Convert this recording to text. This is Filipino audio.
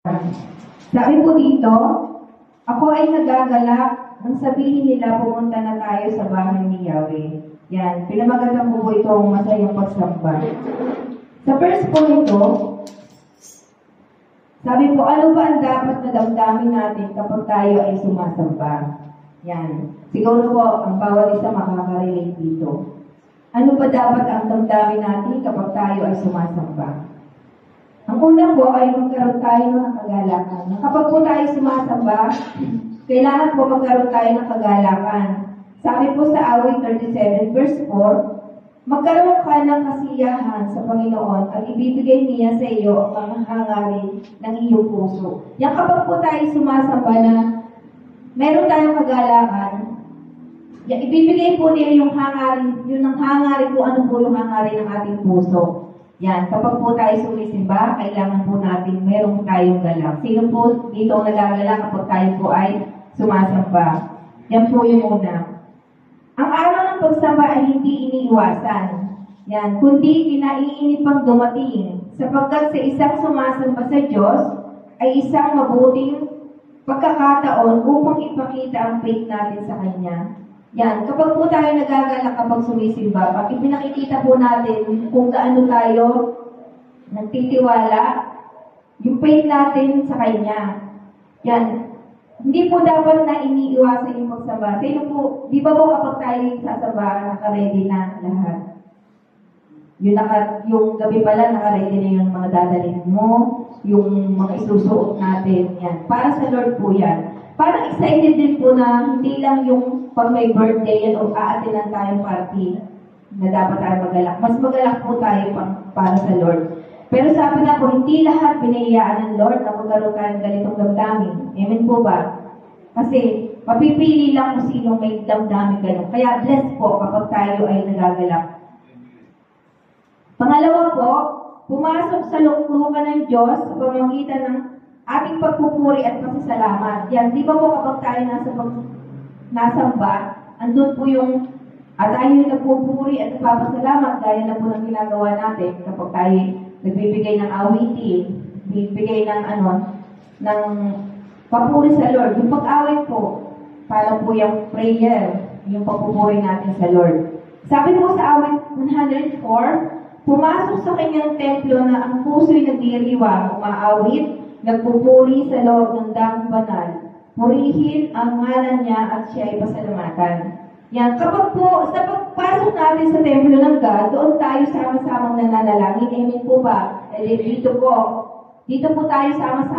Sabi po dito, ako ay nagagalak nang sabihin nila pumunta na tayo sa bahay ni Yahweh. Yan, pinamagatan po itong masayang pagsamba. Sa verse po ito, sabi po, ano ba ang dapat na damdamin natin kapag tayo ay sumasamba? Yan, siguro po ang bawat isa makaka-relate dito. Ano ba dapat ang damdamin natin kapag tayo ay sumasamba? Ang una po ay magkaroon tayo ng kagalakan. Kapag po tayo sumasamba, kailangan po magkaroon tayo ng kagalakan. Sabi po sa Awit 37 verse 4, magkaroon ka ng kasiyahan sa Panginoon at ibibigay niya sa iyo ang mga hangarin ng iyong puso. Yan kapag po tayo sumasamba na meron tayong kagalakan, yan, ibibigay po niya yung hangarin, yun ang hangarin po, ano po yung hangarin ng ating puso. Yan, kapag po tayo sumisimba, kailangan po natin meron tayong galak. Sino po dito ang nagagalak kapag tayo po ay sumasamba? Yan po yung una. Ang araw ng pagsamba ay hindi iniiwasan. Yan, kundi kinaiinip pang dumating. Sapagkat sa isang sumasamba sa Diyos ay isang mabuting pagkakataon upang ipakita ang faith natin sa Kanya. Yan, kapag po tayo nagagalak kapag sumisimba, pag ipinakikita po natin kung gaano tayo nagtitiwala, yung faith natin sa Kanya. Yan, hindi po dapat na iniiwasan yung pagsamba. Sino po, di ba po kapag tayo sasamba, naka-ready na lahat? Yung gabi pala, naka-ready na yung mga dadalhin mo, yung mga isusuot natin. Yan, para sa Lord po yan. Parang excited din po na hindi lang yung pag may birthday yan o aatinan tayong party na dapat tayo magalak. Mas magalak po tayo para sa Lord. Pero sabi nga po, hindi lahat binayaan ng Lord na magkaroon tayo ng ganitong damdamin. Amen po ba? Kasi mapipili lang kung sino may damdamin ganun. Kaya bless po kapag tayo ay nagagalak. Pangalawa po, pumasok sa lungkuhan ng Diyos sa pamamagitan ng ating pagpupuri at pasasalamat. Yan, di ba po kapag tayo nasamba, andun po yung tayo yung nagpupuri at nagpapasalamat gaya na po ng ginagawa natin kapag tayo nagbibigay ng awitin, bibigay ng ng papuri sa Lord. Yung pag-awit po, para po yung prayer, yung pagpupuri natin sa Lord. Sabi po sa awit 104, pumasok sa kanyang templo na ang puso'y nagdiriwang, umaawit, nagpupuri sa loob ng damang banal. Purihin ang ngalan niya at siya ay pasalamatan. Yan, kapag po, sa pagpasok natin sa templo ng God, doon tayo sama-samang nananalangin. Amen po ba? Dito po tayo sama-sama